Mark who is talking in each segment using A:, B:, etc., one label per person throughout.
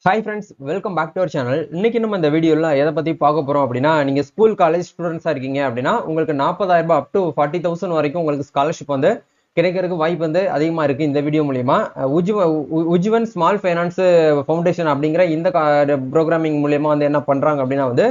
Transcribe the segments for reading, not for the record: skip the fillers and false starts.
A: Hi friends, welcome back to our channel. இன்னைக்கு நம்ம இந்த வீடியோல எதை பத்தி பார்க்க போறோம் அப்படின்னா, நீங்க ஸ்கூல் காலேஜ் ஸ்டூடெண்ட்ஸா இருக்கீங்க அப்படின்னா உங்களுக்கு 40,000 ரூபாய் up to 40,000 வரைக்கும் உங்களுக்கு ஸ்காலர்ஷிப் வந்து கிடைக்கிறதுக்கு வாய்ப்பு வந்து அதிகமா இருக்கு இந்த வீடியோ மூலியமா. உஜ்வன் ஸ்மால் ஃபைனான்ஸ் ஃபவுண்டேஷன் அப்படிங்கிற இந்த ப்ரோக்ராமிங் மூலியமா வந்து என்ன பண்றாங்க அப்படின்னா வந்து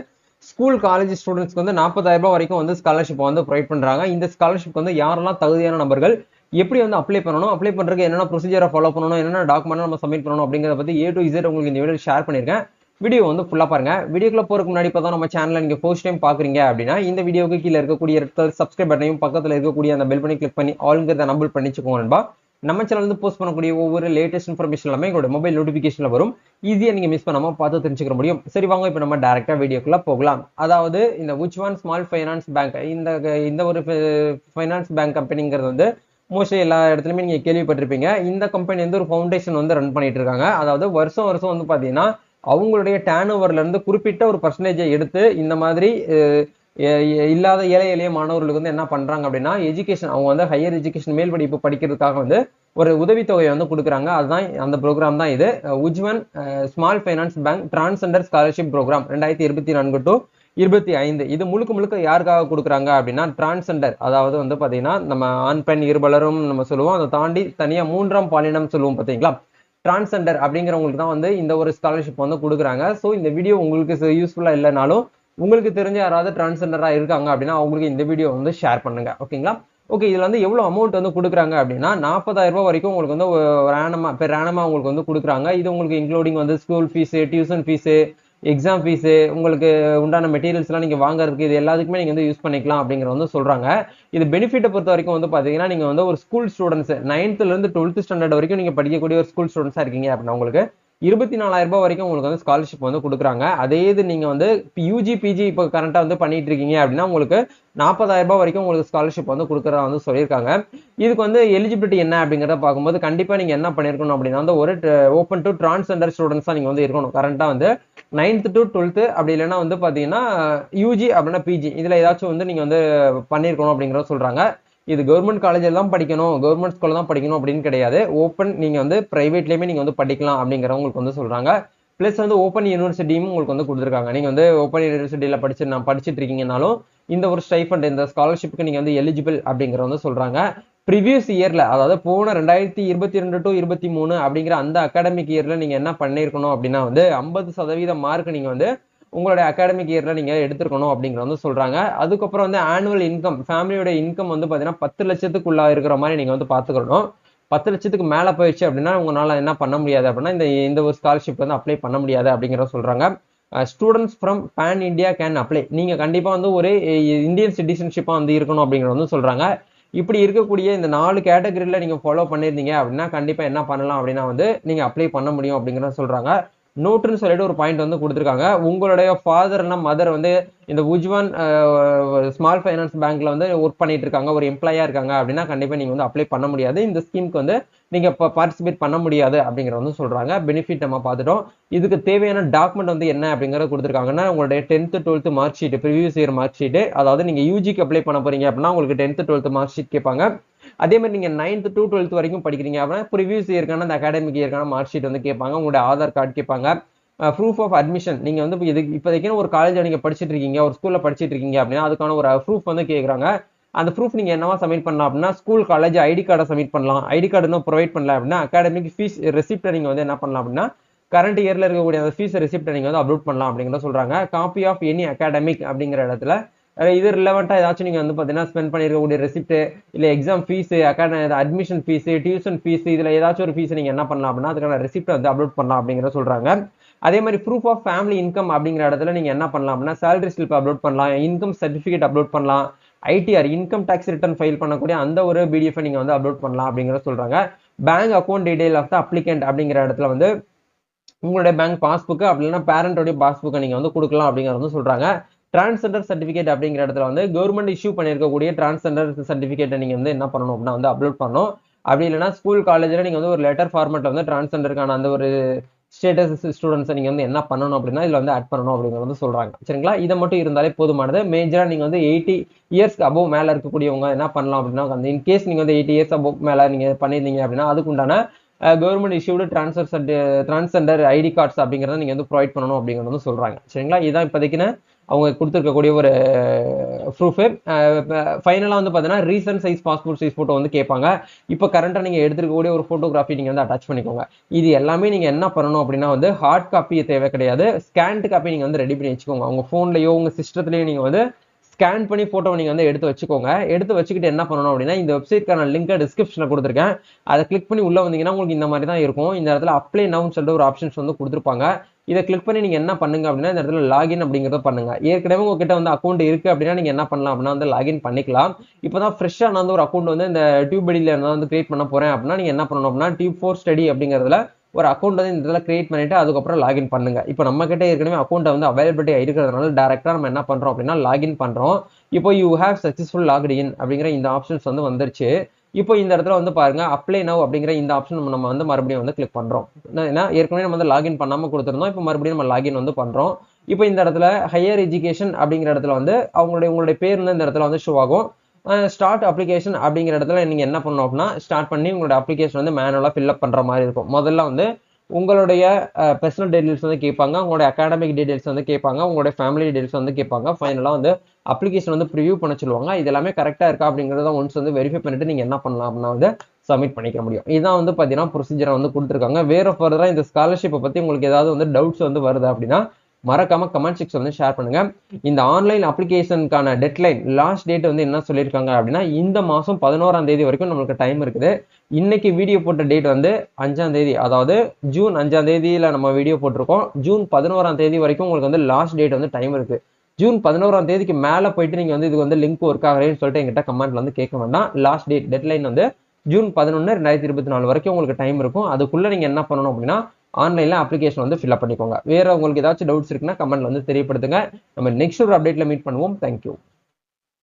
A: ஸ்கூல் காலேஜ் ஸ்டூடெண்ட்ஸ்க்கு வந்து 40,000 ரூபாய் வரைக்கும் வந்து ஸ்காலர்ஷிப் வந்து ப்ரொவைட் பண்றாங்க. இந்த ஸ்காலர்ஷிப் வந்து யாரெல்லாம் தகுதியான நபர்கள் எப்படி வந்து அப்ளை பண்ணணும், அப்ளை பண்றதுக்கு என்னென்ன ப்ரொசீஜரை ஃபாலோ பண்ணணும், என்னென்ன டாக்குமெண்ட் நம்ம சப்மிட் பண்ணணும் அப்படிங்கறத பத்தி A to Z உங்களுக்கு இந்த வீடியோ ஷேர் பண்ணிருக்கேன். வீடியோ வந்து ஃபுல்லா பாருங்க. வீடியோக்குள்ள போறதுக்கு முன்னாடி இப்பதான் நம்ம சேனலை நீங்க ஃபர்ஸ்ட் டைம் பாக்குறீங்க அப்படின்னா இந்த வீடியோக்கு கீழே இருக்கக்கூடிய சப்ஸ்கிரைப் பட்டனையும் பக்கத்துல இருக்கக்கூடிய அந்த பெல் பண்ணி கிளிக் பண்ணி ஆல்ங்கிறத நம்பர் பண்ணிச்சுக்கோங்க நண்பா. நம்ம சேனல் வந்து போஸ்ட் பண்ணக்கூடிய ஒவ்வொரு லேட்டஸ்ட் இன்ஃபர்மேஷன் எல்லாமே எங்களோட மொபைல் நோட்டிபிகேஷன்ல வரும். ஈஸியா நீங்க மிஸ் பண்ணாம பார்த்து தெரிஞ்சுக்க முடியும். சரி வாங்க இப்போ நம்ம டைரக்டா வீடியோக்குள்ள போகலாம். அதாவது இந்த உஜ்வான் ஸ்மால் ஃபைனான்ஸ் பேங்க் இந்த ஒரு ஃபைனான்ஸ் பேங்க் கம்பெனிங்கிறது வந்து மோஸ்ட்லி எல்லா இடத்துலயுமே நீங்க கேள்விப்பட்டிருப்பீங்க. இந்த கம்பெனி வந்து ஒரு ஃபவுண்டேஷன் வந்து ரன் பண்ணிட்டு இருக்காங்க. அதாவது வருஷம் வருஷம் வந்து பாத்தீங்கன்னா அவங்களுடைய டேர்ன் ஓவர்ல இருந்து குறிப்பிட்ட ஒரு பர்சன்டேஜை எடுத்து இந்த மாதிரி இல்லாத ஏழை எளிய மாணவர்களுக்கு வந்து என்ன பண்றாங்க அப்படின்னா எஜுகேஷன் அவங்க வந்து ஹையர் எஜுகேஷன் மேல் படிப்பு படிக்கிறதுக்காக வந்து ஒரு உதவித்தொகையை வந்து கொடுக்குறாங்க. அதுதான் அந்த ப்ரோக்ராம் தான் இது Ujjivan small finance bank transgender scholarship program 2024 to 25. இது முழுக்க முழுக்க யாருக்காக கொடுக்குறாங்க அப்படின்னா டிரான்ஸ்ஜெண்டர், அதாவது வந்து பாத்தீங்கன்னா நம்ம ஆண் பெண் இருபலரும் நம்ம சொல்லுவோம். அதை தாண்டி தனியா மூன்றாம் பாலினம் சொல்லுவோம் பாத்தீங்களா, டிரான்ஸ்ஜெண்டர் அப்படிங்கிறவங்களுக்கு தான் வந்து இந்த ஒரு ஸ்காலர்ஷிப் வந்து கொடுக்குறாங்க. ஸோ இந்த வீடியோ உங்களுக்கு யூஸ்ஃபுல்லா இல்லைனாலும் உங்களுக்கு தெரிஞ்ச யாராவது டிரான்ஸ்ஜெண்டரா இருக்காங்க அப்படின்னா அவங்களுக்கு இந்த வீடியோ வந்து ஷேர் பண்ணுங்க. ஓகேங்களா? ஓகே, இதுல வந்து எவ்வளவு அமௌண்ட் வந்து கொடுக்குறாங்க அப்படின்னா 40,000 ரூபாய் வரைக்கும் உங்களுக்கு வந்து ரேண்டமா உங்களுக்கு வந்து கொடுக்குறாங்க. இது உங்களுக்கு இன்க்ளூடிங் வந்து school fees, tuition fees, exam fees, உங்களுக்கு உண்டான மெட்டீரியல்ஸ் எல்லாம் நீங்க வாங்குறதுக்கு இது எல்லாத்துக்குமே நீங்க வந்து யூஸ் பண்ணிக்கலாம் அப்படிங்கிற வந்து சொல்றாங்க. இது பெனிஃபிட்டை பொறுத்த வரைக்கும் வந்து பாத்தீங்கன்னா நீங்க வந்து ஒரு ஸ்கூல் ஸ்டூடெண்ட்ஸ் 9th இருந்து 12th ஸ்டாண்டர்ட் வரைக்கும் நீங்க படிக்கக்கூடிய ஒரு ஸ்கூல் ஸ்டூடெண்ட்ஸா இருக்கீங்க அப்படின்னா உங்களுக்கு 24,000 ரூபாய் வரைக்கும் உங்களுக்கு வந்து ஸ்காலர்ஷிப் வந்து கொடுக்குறாங்க. அதே இது நீங்க வந்து யூஜி பிஜி இப்போ கரண்டா வந்து பண்ணிட்டு இருக்கீங்க அப்படின்னா உங்களுக்கு 40,000 ரூபாய் வரைக்கும் உங்களுக்கு ஸ்காலர்ஷிப் வந்து கொடுக்குறதா வந்து சொல்லியிருக்காங்க. இதுக்கு வந்து எலிஜிபிலிட்டி என்ன அப்படிங்கிறத பார்க்கும்போது கண்டிப்பா நீங்க என்ன பண்ணிருக்கணும் அப்படின்னா வந்து ஒரு ஓப்பன் டு டிரான்ஸ்ஜெண்டர் ஸ்டூடெண்ட்ஸா நீங்க வந்து இருக்கணும். கரண்டா வந்து 9th to 12th அப்படி இல்லைன்னா வந்து பாத்தீங்கன்னா யூஜி அப்படின்னா பிஜி இதுல ஏதாச்சும் வந்து நீங்க வந்து பண்ணிருக்கணும் அப்படிங்கறத சொல்றாங்க. இது கவர்மெண்ட் காலேஜில் தான் படிக்கணும், கவர்மெண்ட் ஸ்கூல்ல தான் படிக்கணும் அப்படின்னு கிடையாது. ஓப்பன் நீங்க வந்து பிரைவேட்லயுமே நீங்க வந்து படிக்கலாம் அப்படிங்கிறவங்களுக்கு வந்து சொல்றாங்க. பிளஸ் வந்து ஓப்பன் யூனிவர்சிட்டியும் உங்களுக்கு வந்து கொடுத்துருக்காங்க. நீங்க வந்து ஓப்பன் யூனிவர்சிட்டியில படிச்சுட்டு இருக்கீங்கனாலும் இந்த ஒரு ஸ்டைஃபண்ட் இந்த ஸ்காலர்ஷிப்புக்கு நீங்க வந்து எலிஜிபிள் அப்படிங்கிற வந்து சொல்றாங்க. ப்ரீவியஸ் இயர்ல, அதாவது போன 2022 to 23 அப்படிங்கிற அந்த அகாடமிக் இயர்ல நீங்க என்ன பண்ணிருக்கணும் அப்படின்னா வந்து 50% மார்க் நீங்க வந்து உங்களுடைய அகாடமிக் இயர்ல நீங்க எடுத்திருக்கணும் அப்படிங்கிற வந்து சொல்றாங்க. அதுக்கப்புறம் வந்து ஆனுவல் இன்கம், ஃபேமிலியோட இன்கம் வந்து பாத்தீங்கன்னா 10 லட்சத்துக்குள்ள இருக்கிற மாதிரி நீங்க வந்து பாத்துக்கணும். 10 லட்சத்துக்கு மேல போயிடுச்சு அப்படின்னா உங்களால என்ன பண்ண முடியாது அப்படின்னா இந்த ஒரு ஸ்காலர்ஷிப் வந்து அப்ளை பண்ண முடியாது அப்படிங்கிறத சொல்றாங்க. Students from pan India can apply. நீங்க கண்டிப்பா வந்து ஒரு இந்தியன் சிட்டிசன்ஷிப்பா வந்து இருக்கணும் அப்படிங்கிறத வந்து சொல்றாங்க. இப்படி இருக்கக்கூடிய இந்த 4 கேட்டகரியில நீங்க ஃபாலோ பண்ணிருந்தீங்க அப்படின்னா கண்டிப்பா என்ன பண்ணலாம் அப்படின்னா வந்து நீங்க அப்ளை பண்ண முடியும் அப்படிங்கிறத சொல்றாங்க. நோட்டுன்னு சொல்லிட்டு ஒரு பாயிண்ட் வந்து கொடுத்துருக்காங்க. உங்களுடைய ஃபாதர்னா மதர் வந்து இந்த உஜ்வான் ஸ்மால் ஃபைனான்ஸ் பேங்க்ல வந்து ஒர்க் பண்ணிட்டு இருக்காங்க, ஒரு எம்ப்ளாயா இருக்காங்க அப்படின்னா கண்டிப்பா நீங்க வந்து அப்ளை பண்ண முடியாது. இந்த ஸ்கீமுக்கு வந்து நீங்க பார்ட்டிசிபேட் பண்ண முடியாது அப்படிங்கிற வந்து சொல்றாங்க. பெனிஃபிட் நம்ம பார்த்துட்டோம். இதுக்கு தேவையான டாக்குமெண்ட் வந்து என்ன அப்படிங்கறத கொடுத்துருக்காங்கன்னா உங்களுடைய 10th 12th mark sheet, previous year mark sheet, அதாவது நீங்க யூஜிக்கு அப்ளை பண்ண போறீங்க அப்படின்னா உங்களுக்கு 10th 12th மார்க் ஷீட் கேட்பாங்க. அதே மாதிரி நீங்க 9th to 12th வரைக்கும் படிக்கிறீங்க அப்படின்னா ப்ரீவியஸ் இயர்க்கான அந்த அகாடமிக் இயர்க்கான மார்க் ஷீட் வந்து கேட்பாங்க. உங்களுடைய ஆதார் கார்டு கேட்பாங்க. ப்ரூஃப் ஆஃப் அட்மிஷன், நீங்க வந்து இப்போதைக்கு ஒரு காலேஜ்ல நீங்க படிச்சுட்டு இருக்கீங்க, ஒரு ஸ்கூல்ல படிச்சுட்டு இருக்கீங்க அப்படின்னா அதுக்கான ஒரு ப்ரூஃப் வந்து கேட்குறாங்க. அந்த ப்ரூஃப் நீங்க என்னவா சப்மிட் பண்ணலாம் அப்படின்னா ஸ்கூல் காலேஜ் ஐடி கார்டை சப்மிட் பண்ணலாம். ஐடி கார்டு இன்னும் ப்ரொவைட் பண்ணல அப்படின்னா அகாடமிக் ஃபீஸ் ரெசிப்டை நீங்க வந்து என்ன பண்ணலாம் அப்படின்னா கரண்ட் இயர்ல இருக்கக்கூடிய அந்த ஃபீஸ் ரெசிப்டை நீங்க வந்து அப்லோட் பண்ணலாம் அப்படிங்கிறத சொல்றாங்க. காப்பி ஆஃப் எனி அகாடமிக் அப்படிங்கிற இடத்துல இது ரிலவெண்டா ஏதாச்சும் நீங்க வந்து பாத்தீங்கன்னா ஸ்பெண்ட் பண்ணிருக்கக்கூடிய ரெசிப்ட், இல்ல exam fees, admission fees, tuition fees, இதுல ஏதாச்சும் ஒரு ஃபீஸ் நீங்க என்ன பண்ணலாம் அப்படின்னா அதுக்கான ரெசிப்ட் வந்து அப்லோட் பண்ணலாம் அப்படிங்கிறத சொல்றாங்க. அதே மாதிரி ப்ரூஃப் ஆஃப் ஃபேமிலி இன்கம் அப்படிங்கிற இடத்துல நீங்க என்ன பண்ணலாம் அப்படின்னா சேலரி ஸ்லிப் அப்லோட் பண்ணலாம், இன்கம் சர்டிபிகேட் அப்லோட் பண்ணலாம், ITR income tax return file பண்ணக்கூடிய அந்த ஒரு பிடிஎஃப் நீங்க வந்து அப்லோட் பண்ணலாம் அப்படிங்கிறத சொல்றாங்க. Bank account detail of the applicant அப்படிங்கிற இடத்துல வந்து உங்களுடைய பேங்க் பாஸ்புக் அப்படி இல்லைன்னா பேரண்டோடைய பாஸ்புக்கை நீங்க வந்து கொடுக்கலாம் அப்படிங்கிறது வந்து சொல்றாங்க. டிரான்ஸ்ஜெண்டர் சர்டிபிகேட் அப்படிங்கிற இடத்துல வந்து கவர்மெண்ட் இஷ்யூ பண்ணிருக்கக்கூடிய டிரான்ஸ்ஜெண்டர் சர்டிபிகேட்டை நீங்க வந்து என்ன பண்ணணும் அப்படின்னா வந்து அப்லோட் பண்ணணும். அப்படி இல்லைன்னா ஸ்கூல் காலேஜ்ல நீங்க வந்து ஒரு லெட்டர் ஃபார்மேட்ல வந்து டிரான்ஸ்ஜெண்டருக்கான அந்த ஒரு ஸ்டேட்டஸ் ஸ்டூடெண்ட்ஸை நீங்க வந்து என்ன பண்ணணும் அப்படின்னா இதுல வந்து ஆட் பண்ணணும் அப்படிங்கிறது வந்து சொல்றாங்க. சரிங்களா? இதை மட்டும் இருந்தாலே போதுமானது. மேஜரா நீங்க வந்து 80 இயர்ஸ்க்கு அபோவ் மேல இருக்கக்கூடியவங்க என்ன பண்ணலாம் அப்படின்னா அந்த இன்கேஸ் நீங்க வந்து 80 இயர்ஸ் அபோவ் மேல நீங்க பண்ணிருந்தீங்க அப்படின்னா அதுக்கு உண்டான government issued transgender ID cards அப்படிங்கிறத நீங்க வந்து ப்ரொவைட் பண்ணணும் அப்படிங்கிறது வந்து சொல்றாங்க. சரிங்களா, இதுதான் இப்போதைக்குன்னு அவங்க கொடுத்துருக்கக்கூடிய ஒரு ப்ரூஃப். ஃபைனலாக வந்து பார்த்தீங்கன்னா recent size passport size photo வந்து கேட்பாங்க. இப்போ கரண்டாக நீங்கள் எடுத்துருக்கக்கூடிய ஒரு ஃபோட்டோகிராஃபி நீங்கள் வந்து அட்டாச் பண்ணிக்கோங்க. இது எல்லாமே நீங்கள் என்ன பண்ணணும் அப்படின்னா வந்து ஹார்ட் காப்பி தேவை கிடையாது, ஸ்கேன்டு காப்பி நீங்கள் வந்து ரெடி பண்ணி வச்சுக்கோங்க. உங்கள் ஃபோன்லையோ உங்கள் சிஸ்டத்துலையோ நீங்கள் வந்து ஸ்கேன் பண்ணி ஃபோட்டோவை நீங்கள் வந்து எடுத்து வச்சுக்கோங்க. எடுத்து வச்சுக்கிட்டு என்ன பண்ணணும் அப்படின்னா இந்த வெப்சைட்க்கான லிங்கை டிஸ்கிரிப்ஷனில் கொடுத்துருக்கேன், அதை கிளிக் பண்ணி உள்ளே வந்தீங்கன்னா உங்களுக்கு இந்த மாதிரி தான் இருக்கும். இந்த இடத்துல அப்ளை நவுன்னு சொல்லிட்டு ஒரு ஆப்ஷன்ஸ் வந்து கொடுத்துருப்பாங்க. இதை கிளிக் பண்ணி நீங்கள் என்ன பண்ணுங்க அப்படின்னா இந்த இடத்துல லாகின் அப்படிங்கிறத பண்ணுங்க. ஏற்கனவே உங்ககிட்ட வந்து அக்கௌண்ட் இருக்குது அப்படின்னா நீங்கள் என்ன பண்ணலாம் அப்படின்னா வந்து லாகின் பண்ணிக்கலாம். இப்போ தான் ஃப்ரெஷ்ஷாக நான் வந்து ஒரு அக்கௌண்ட் வந்து இந்த டியூபடியில் நான் வந்து கிரியேட் பண்ண போகிறேன் அப்படின்னா நீங்கள் என்ன பண்ணணும் அப்படின்னா டியூப்4 ஸ்டடி அப்படிங்கிறதுல ஒரு அக்கௌண்ட் வந்து இந்த இடத்துல கிரியேட் பண்ணிட்டு அதுக்கப்புறம் லாகின் பண்ணுங்க. இப்போ நம்ம கிட்ட ஏற்கனவே அக்கௌண்ட் வந்து அவைலபிலிட்டி இருக்கிறதுனால டேரக்டா நம்ம என்ன பண்றோம் அப்படின்னா லாகின் பண்றோம். இப்போ யூ ஹேவ் சக்சஸ்ஃபுல் லாக்டு இன் அப்படிங்கிற இந்த ஆப்ஷன்ஸ் வந்து வந்துருச்சு. இப்போ இந்த இடத்துல வந்து பாருங்க அப்ளை நவ் அப்படிங்கிற இந்த ஆப்ஷன் நம்ம வந்து மறுபடியும் வந்து கிளிக் பண்றோம். ஏன்னா ஏற்கனவே நம்ம வந்து லாகின் பண்ணாம கொடுத்துருந்தோம், இப்போ மறுபடியும் நம்ம லாகின் வந்து பண்றோம். இப்போ இந்த இடத்துல ஹையர் எஜுகேஷன் அப்படிங்கிற இடத்துல வந்து உங்களுடைய பேர் வந்து இந்த இடத்துல வந்து ஷோ ஆகும். ஸ்டார்ட் அப்ளிகேஷன் அப்படிங்கிற இடத்துல நீங்க என்ன பண்ணணும் அப்படின்னா ஸ்டார்ட் பண்ணி உங்களோட அப்ளிகேஷன் வந்து மேனுவலா ஃபில்அப் பண்ற மாதிரி இருக்கும். முதல்ல வந்து உங்களுடைய பர்சனல் டீடைல்ஸ் வந்து கேட்பாங்க, உங்களுடைய அகாடமிக் டீடைல்ஸ் வந்து கேட்பாங்க, உங்களுடைய ஃபேமிலி டீடைல்ஸ் வந்து கேட்பாங்க. ஃபைனலாக வந்து அப்ளிகேஷன் வந்து ப்ரிவியூ பண்ண சொல்லுவாங்க. இது எல்லாமே கரெக்டாக இருக்கா அப்படிங்கிறத ஒன்ஸ் வந்து வெரிஃபை பண்ணிட்டு நீங்கள் என்ன பண்ணலாம் அப்படின்னா வந்து சப்மிட் பண்ணிக்க முடியும். இதான் வந்து பார்த்தீங்கன்னா ப்ரொசீஜரை வந்து கொடுத்துருக்காங்க. வேற ஃபர்தராக இந்த ஸ்காலர்ஷிப்பை பற்றி உங்களுக்கு ஏதாவது வந்து டவுட்ஸ் வந்து வருது அப்படின்னா மறக்காம கமெண்ட் செக்ஷன் வந்து ஷேர் பண்ணுங்க. இந்த ஆன்லைன் அப்ளிகேஷனுக்கான டெட்லைன் லாஸ்ட் டேட் வந்து என்ன சொல்லியிருக்காங்க அப்படின்னா இந்த மாதம் 11ஆம் தேதி வரைக்கும் நம்மளுக்கு டைம் இருக்குது. இன்னைக்கு வீடியோ போட்ட டேட் வந்து 5ஆம் தேதி, அதாவது ஜூன் 5ஆம் தேதியில நம்ம வீடியோ போட்டிருக்கோம். ஜூன் 11ஆம் தேதி வரைக்கும் உங்களுக்கு வந்து லாஸ்ட் டேட் வந்து டைம் இருக்கு. ஜூன் 11ஆம் தேதிக்கு மேலே போயிட்டு நீங்க வந்து இது வந்து லிங்க் ஒர்க் ஆகலைன்னு சொல்லிட்டு எங்கிட்ட கமெண்ட்ல வந்து கேட்க வேண்டாம். லாஸ்ட் டேட் டெட்லைன் வந்து ஜூன் 11 2024 வரைக்கும் உங்களுக்கு டைம் இருக்கும். அதுக்குள்ள நீங்க என்ன பண்ணணும் அப்படின்னா ஆன்லைன்ல அப்ளிகேஷன் வந்து ஃபில்அப் பண்ணிக்கோங்க. வேற உங்களுக்கு ஏதாச்சும் டவுட்ஸ் இருக்குன்னா கமெண்ட்ல வந்து தெரியப்படுத்துங்க. நம்ம நெக்ஸ்ட் ஒரு அப்டேட்ல மீட் பண்ணுவோம். தேங்க்யூ.